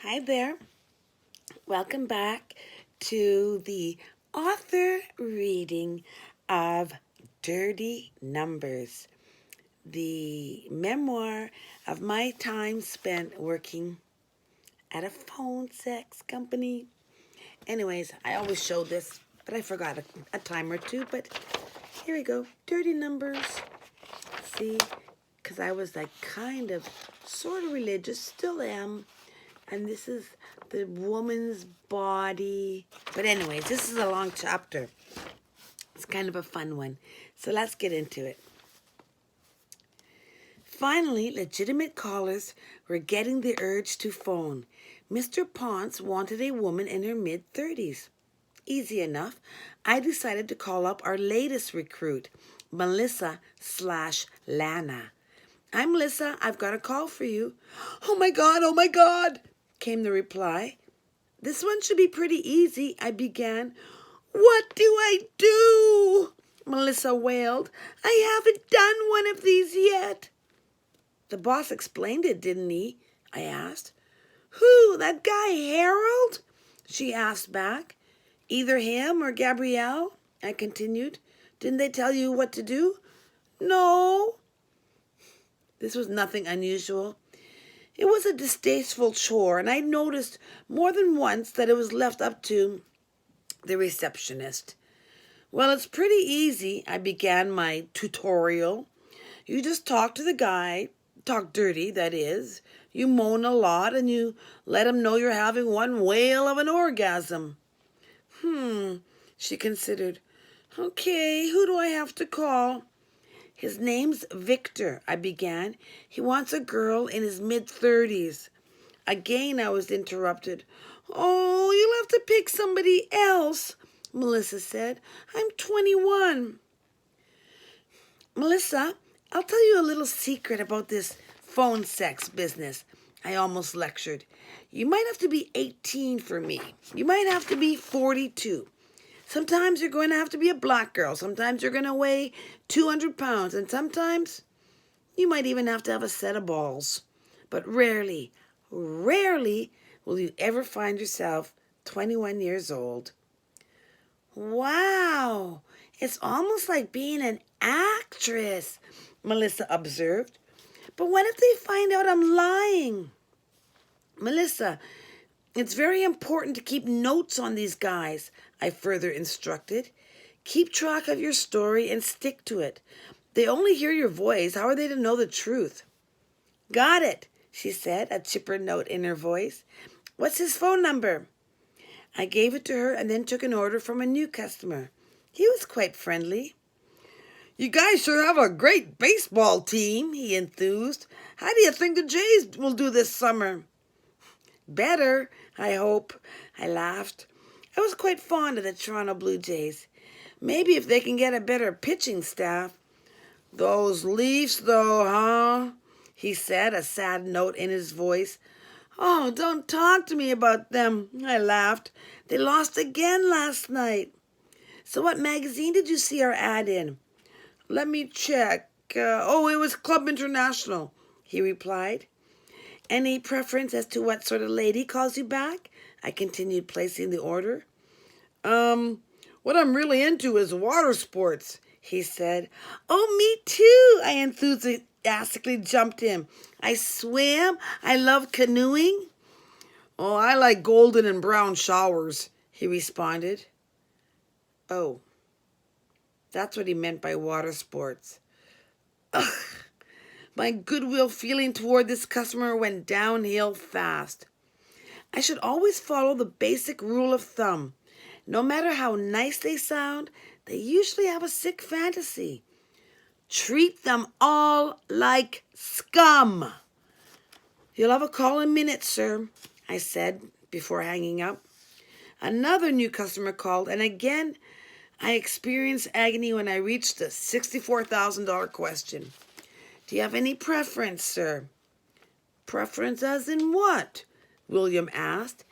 Hi there. Welcome back to the author reading of Dirty Numbers, the memoir of my time spent working at a phone sex company. Anyways, I always show this, but I forgot a time or two. But here we go. Dirty Numbers. See, because I was like sort of religious, still am. And this is the woman's body. But anyways, this is a long chapter. It's kind of a fun one. So let's get into it. Finally, legitimate callers were getting the urge to phone. Mr. Ponce wanted a woman in her mid-30s. Easy enough. I decided to call up our latest recruit, Melissa/Lana. I'm Melissa. I've got a call for you. Oh my God, came the reply. This one should be pretty easy, I began. What do I do? Melissa wailed. I haven't done one of these yet. The boss explained it, didn't he? I asked. Who, that guy Harold? She asked back. Either him or Gabrielle, I continued. Didn't they tell you what to do? No. This was nothing unusual. It was a distasteful chore, and I noticed more than once that it was left up to the receptionist. Well, it's pretty easy, I began my tutorial. You just talk to the guy, talk dirty, that is. You moan a lot, and you let him know you're having one whale of an orgasm. She considered. Okay, who do I have to call? His name's Victor, I began. He wants a girl in his mid-30s. Again, I was interrupted. Oh, you'll have to pick somebody else, Melissa said. I'm 21. Melissa, I'll tell you a little secret about this phone sex business, I almost lectured. You might have to be 18 for me. You might have to be 42. Sometimes you're going to have to be a black girl. Sometimes you're going to weigh 200 pounds. And sometimes you might even have to have a set of balls. But rarely will you ever find yourself 21 years old. Wow, it's almost like being an actress, Melissa observed. But what if they find out I'm lying? Melissa, it's very important to keep notes on these guys, I further instructed. Keep track of your story and stick to it. They only hear your voice. How are they to know the truth? Got it, she said, a chipper note in her voice. What's his phone number? I gave it to her and then took an order from a new customer. He was quite friendly. You guys sure have a great baseball team, he enthused. How do you think the Jays will do this summer? Better, I hope, I laughed. I was quite fond of the Toronto Blue Jays. Maybe if they can get a better pitching staff. Those Leafs, though, huh? He said, a sad note in his voice. Oh, don't talk to me about them, I laughed. They lost again last night. So what magazine did you see our ad in? Let me check. It was Club International, he replied. Any preference as to what sort of lady calls you back? I continued placing the order. What I'm really into is water sports, he said. Oh, me too, I enthusiastically jumped in. I swim. I love canoeing. Oh, I like golden and brown showers, he responded. Oh, that's what he meant by water sports. Ugh. My goodwill feeling toward this customer went downhill fast. I should always follow the basic rule of thumb. No matter how nice they sound, they usually have a sick fantasy. Treat them all like scum. You'll have a call in a minute, sir, I said before hanging up. Another new customer called, and again I experienced agony when I reached the $64,000 question. Do you have any preference, sir? Preference as in what? William asked.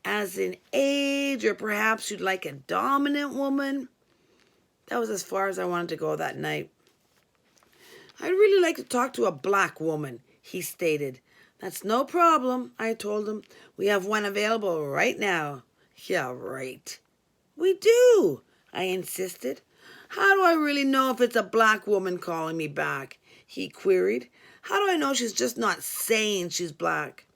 As in age, or perhaps you'd like a dominant woman? That was as far as I wanted to go that night. I'd really like to talk to a black woman, he stated. That's no problem, I told him. We have one available right now. Yeah, right. We do, I insisted. How do I really know if it's a black woman calling me back? He queried. How do I know she's just not saying she's black?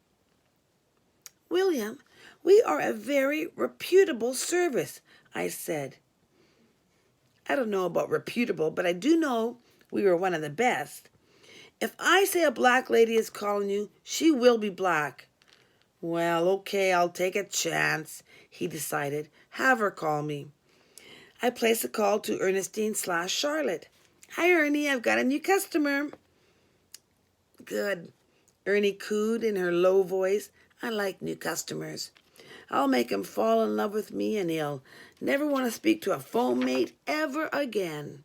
William, we are a very reputable service, I said. I don't know about reputable, but I do know we were one of the best. If I say a black lady is calling you, she will be black. Well, okay, I'll take a chance, he decided. Have her call me. I placed a call to Ernestine/Charlotte. Hi, Ernie, I've got a new customer. Good. Ernie cooed in her low voice. I like new customers. I'll make him fall in love with me and he'll never want to speak to a phone mate ever again.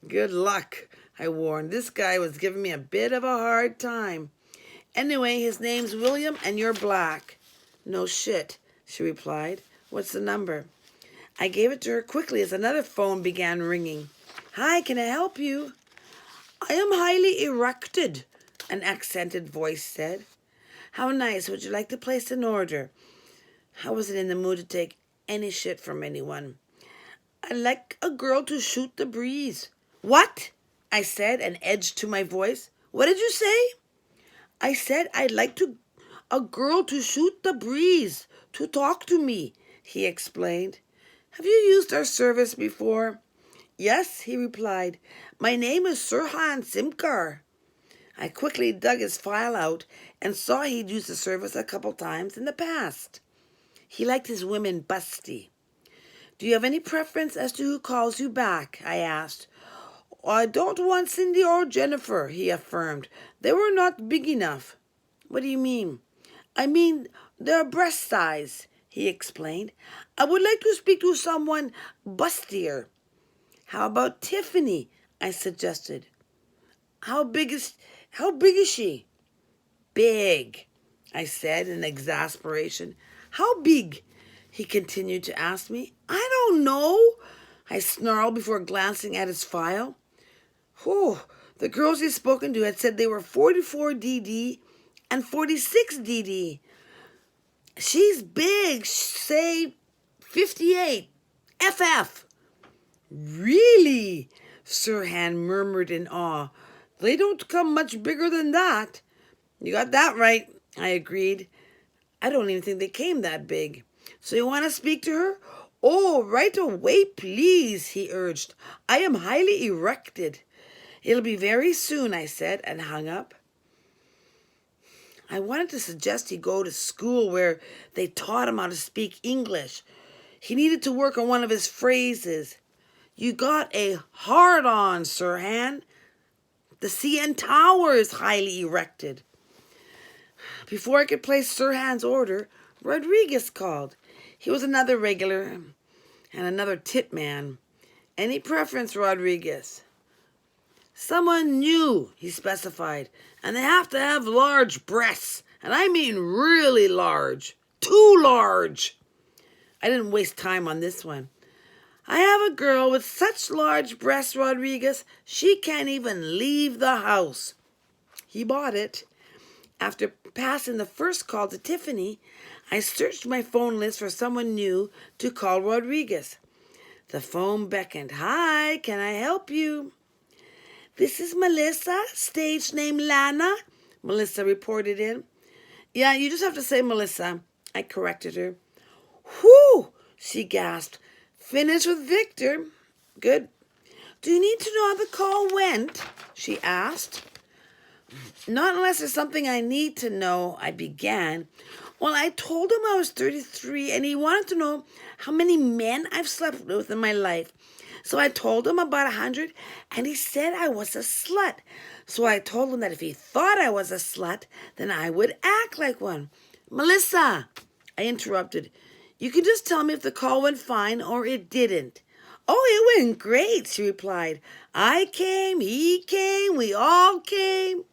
Good luck, I warned. This guy was giving me a bit of a hard time. Anyway, his name's William and you're black. No shit, she replied. What's the number? I gave it to her quickly as another phone began ringing. Hi, can I help you? I am highly erected, an accented voice said. How nice. Would you like to place an order? I wasn't in the mood to take any shit from anyone. I'd like a girl to shoot the breeze. What? I said and edged to my voice. What did you say? I said I'd like a girl to shoot the breeze, to talk to me, he explained. Have you used our service before? Yes, he replied. My name is Sirhan Simkar. I quickly dug his file out and saw he'd used the service a couple times in the past. He liked his women busty. Do you have any preference as to who calls you back? I asked. I don't want Cindy or Jennifer, he affirmed. They were not big enough. What do you mean? I mean their breast size, he explained. I would like to speak to someone bustier. How about Tiffany? I suggested. How big is she? Big, I said in exasperation. How big? He continued to ask me. I don't know, I snarled before glancing at his file. Whew, the girls he'd spoken to had said they were 44 DD and 46 DD. She's big, say 58 FF. Really? Sirhan murmured in awe. They don't come much bigger than that. You got that right, I agreed. I don't even think they came that big. So you want to speak to her? Oh, right away, please, he urged. I am highly erected. It'll be very soon, I said, and hung up. I wanted to suggest he go to school where they taught him how to speak English. He needed to work on one of his phrases. You got a hard-on, Sirhan. The CN Tower is highly erected. Before I could place Sirhan's order, Rodriguez called. He was another regular and another tit man. Any preference, Rodriguez? Someone new, he specified, and they have to have large breasts, and I mean really large. Too large. I didn't waste time on this one. I have a girl with such large breasts, Rodriguez, she can't even leave the house. He bought it. After passing the first call to Tiffany, I searched my phone list for someone new to call Rodriguez. The phone beckoned. Hi, can I help you? This is Melissa, stage name Lana, Melissa reported in. Yeah, you just have to say Melissa, I corrected her. Whew, she gasped. Finished with Victor. Good. Do you need to know how the call went? She asked. Not unless there's something I need to know, I began. Well, I told him I was 33 and he wanted to know how many men I've slept with in my life. So I told him about 100 and he said I was a slut. So I told him that if he thought I was a slut, then I would act like one. Melissa, I interrupted. You can just tell me if the call went fine or it didn't. Oh, it went great, she replied. I came, he came, we all came.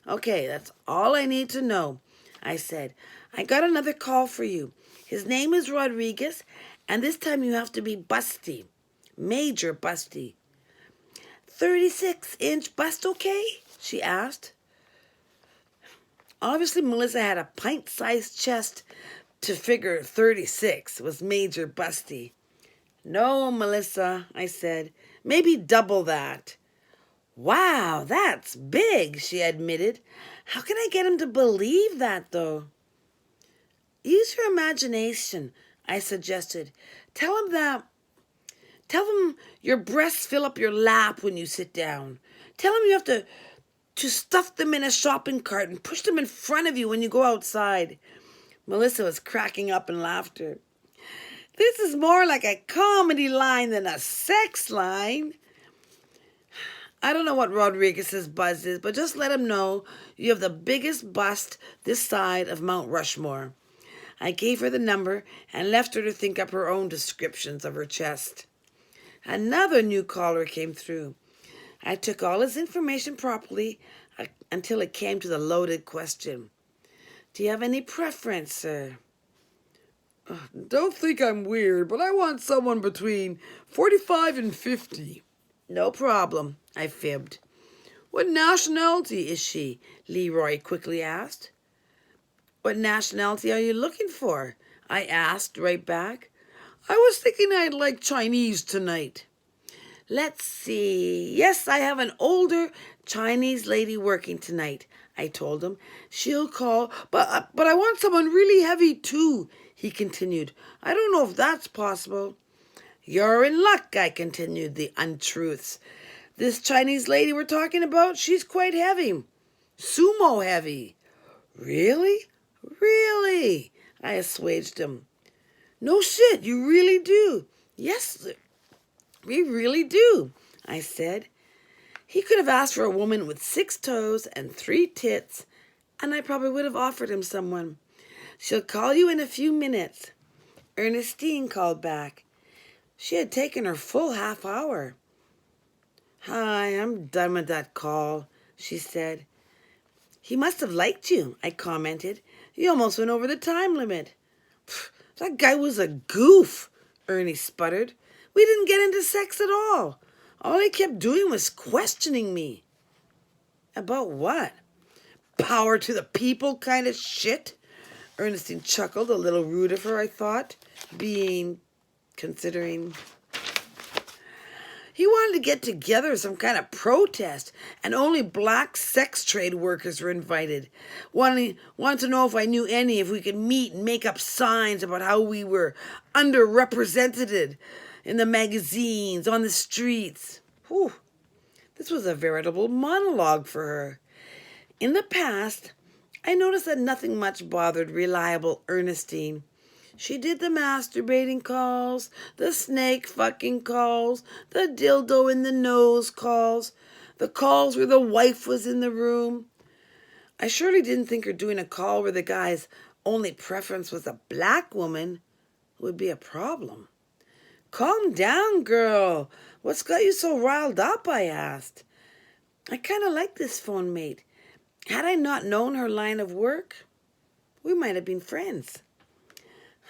Okay, that's all I need to know, I said. I got another call for you. His name is Rodriguez, and this time you have to be busty. Major busty. 36-inch bust okay? She asked. Obviously, Melissa had a pint-sized chest to figure 36 was major busty. No, Melissa, I said. Maybe double that. Wow, that's big, she admitted. How can I get him to believe that, though? Use your imagination, I suggested. Tell him your breasts fill up your lap when you sit down. Tell him you have to stuff them in a shopping cart and push them in front of you when you go outside. Melissa was cracking up in laughter. This is more like a comedy line than a sex line. I don't know what Rodriguez's buzz is, but just let him know you have the biggest bust this side of Mount Rushmore. I gave her the number and left her to think up her own descriptions of her chest. Another new caller came through. I took all his information properly until it came to the loaded question. Do you have any preference, sir? Don't think I'm weird, but I want someone between 45 and 50. No problem, I fibbed. What nationality is she? Leroy quickly asked. What nationality are you looking for? I asked right back. I was thinking I'd like Chinese tonight. Let's see. Yes, I have an older Chinese lady working tonight, I told him. She'll call, but I want someone really heavy too, he continued. I don't know if that's possible. You're in luck, I continued the untruths. This Chinese lady we're talking about, she's quite heavy. Sumo heavy. Really? Really? I assuaged him. No shit, you really do. Yes, we really do, I said. He could have asked for a woman with 6 toes and 3 tits, and I probably would have offered him someone. She'll call you in a few minutes. Ernestine called back. She had taken her full half hour. Hi, I'm done with that call, she said. He must have liked you, I commented. You almost went over the time limit. That guy was a goof, Ernie sputtered. We didn't get into sex at all. All he kept doing was questioning me. About what? Power to the people kind of shit? Ernestine chuckled, a little rude of her, I thought, considering. He wanted to get together some kind of protest, and only black sex trade workers were invited. Wanted to know if I knew any, if we could meet and make up signs about how we were underrepresented in the magazines, on the streets. Whew. This was a veritable monologue for her. In the past, I noticed that nothing much bothered reliable Ernestine. She did the masturbating calls, the snake fucking calls, the dildo in the nose calls, the calls where the wife was in the room. I surely didn't think her doing a call where the guy's only preference was a black woman would be a problem. Calm down, girl. What's got you so riled up? I asked. I kind of like this phone mate. Had I not known her line of work, we might have been friends.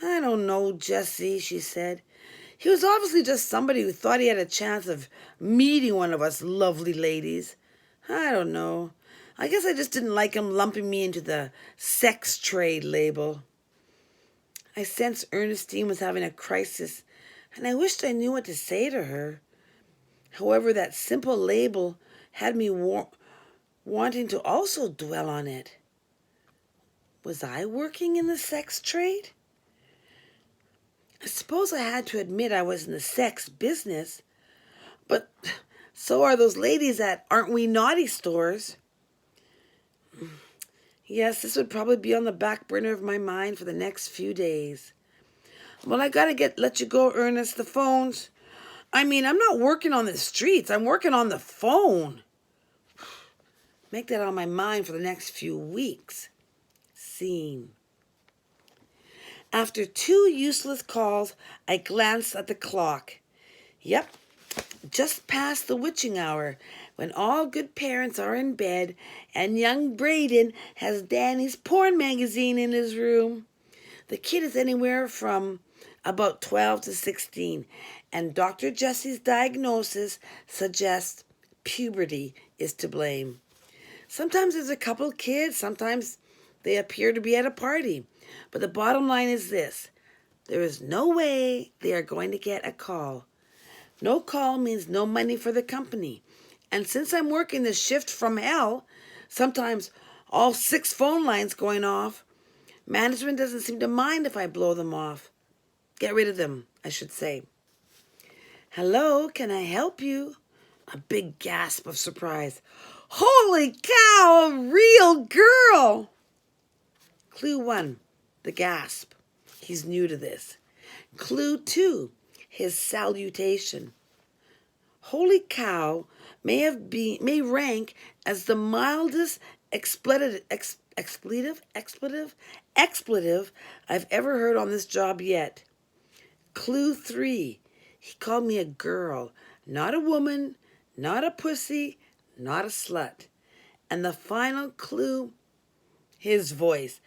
I don't know, Jessie, she said. He was obviously just somebody who thought he had a chance of meeting one of us lovely ladies. I don't know. I guess I just didn't like him lumping me into the sex trade label. I sensed Ernestine was having a crisis, and I wished I knew what to say to her. However, that simple label had me wanting to also dwell on it. Was I working in the sex trade? I suppose I had to admit I was in the sex business, but so are those ladies at Aren't We Naughty stores. Yes, this would probably be on the back burner of my mind for the next few days. Well, I gotta let you go, Ernest. The phones. I'm not working on the streets. I'm working on the phone. Make that on my mind for the next few weeks. Scene. After 2 useless calls, I glanced at the clock. Yep, just past the witching hour, when all good parents are in bed and young Braden has Danny's porn magazine in his room. The kid is anywhere from about 12 to 16, and Dr. Jesse's diagnosis suggests puberty is to blame. Sometimes there's a couple kids, sometimes They appear to be at a party. But the bottom line is this. There is no way they are going to get a call. No call means no money for the company. And since I'm working this shift from hell, sometimes all 6 phone lines going off, management doesn't seem to mind if I blow them off. Get rid of them, I should say. Hello, can I help you? A big gasp of surprise. Holy cow, a real girl! Clue 1, the gasp. He's new to this. Clue 2, his salutation. Holy cow may rank as the mildest expletive I've ever heard on this job yet. Clue 3, he called me a girl, not a woman, not a pussy, not a slut. And the final clue, his voice.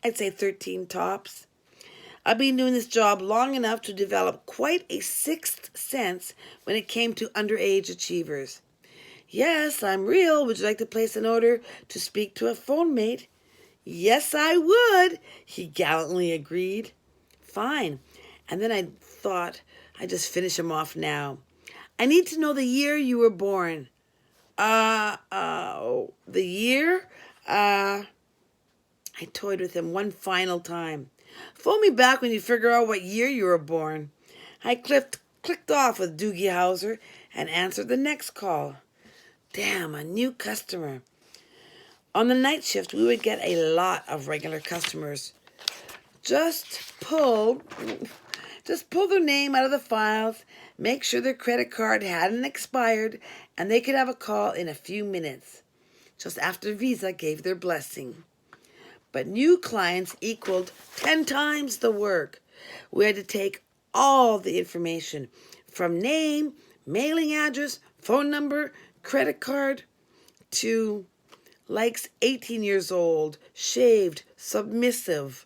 I'd say 13 tops. I've been doing this job long enough to develop quite a 6th sense when it came to underage achievers. Yes, I'm real. Would you like to place an order to speak to a phone mate? Yes, I would, he gallantly agreed. Fine. And then I thought I'd just finish him off now. I need to know the year you were born. The year? I toyed with him one final time. Phone me back when you figure out what year you were born. I clicked off with Doogie Howser and answered the next call. Damn, a new customer. On the night shift, we would get a lot of regular customers. Just pull their name out of the files, make sure their credit card hadn't expired, and they could have a call in a few minutes, just after Visa gave their blessing. But new clients equaled 10 times the work. We had to take all the information from name, mailing address, phone number, credit card, to likes 18 years old, shaved, submissive.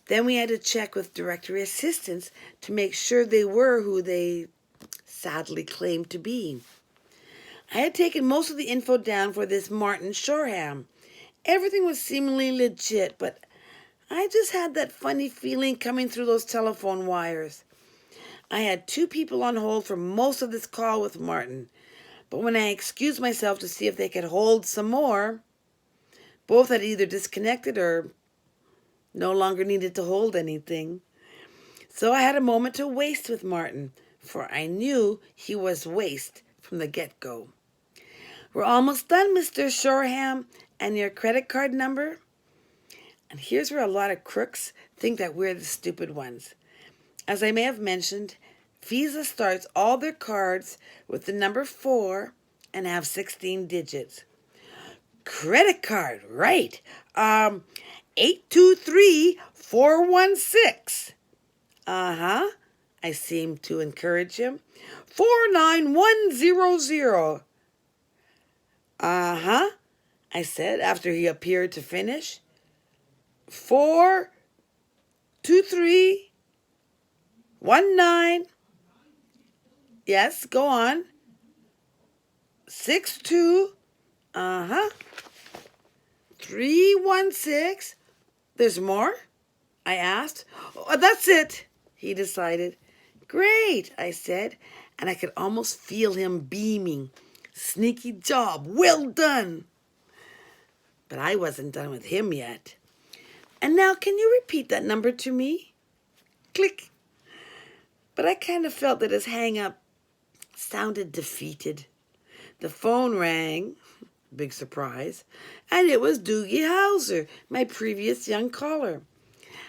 Then we had to check with directory assistants to make sure they were who they sadly claimed to be. I had taken most of the info down for this Martin Shoreham. Everything was seemingly legit, but I just had that funny feeling coming through those telephone wires. I had 2 people on hold for most of this call with Martin, but when I excused myself to see if they could hold some more, both had either disconnected or no longer needed to hold anything. So I had a moment to waste with Martin, for I knew he was waste from the get-go. We're almost done, Mr. Shoreham, and your credit card number? And here's where a lot of crooks think that we're the stupid ones. As I may have mentioned, Visa starts all their cards with the number 4 and have 16 digits. Credit card, right. 823416. Uh-huh. I seemed to encourage him. 49100. Uh-huh. I said after he appeared to finish. 42319. Yes, go on. 62. Uh-huh. 316. There's more? I asked. Oh, that's it, he decided. Great, I said, and I could almost feel him beaming. Sneaky job, well done. But I wasn't done with him yet. And now, can you repeat that number to me? Click. But I kind of felt that his hang-up sounded defeated. The phone rang, big surprise, and it was Doogie Howser, my previous young caller.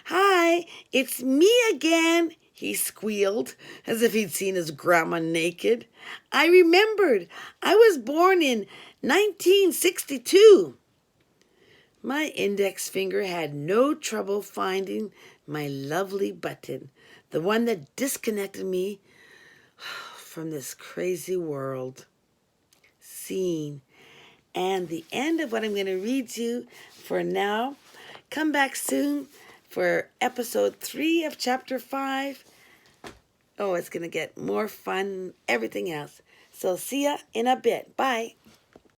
Hi, it's me again, he squealed, as if he'd seen his grandma naked. I remembered. I was born in 1962. My index finger had no trouble finding my lovely button, the one that disconnected me from this crazy world. Scene. And the end of what I'm going to read you for now. Come back soon for episode 3 of chapter 5. Oh, it's going to get more fun, everything else. So see ya in a bit. Bye.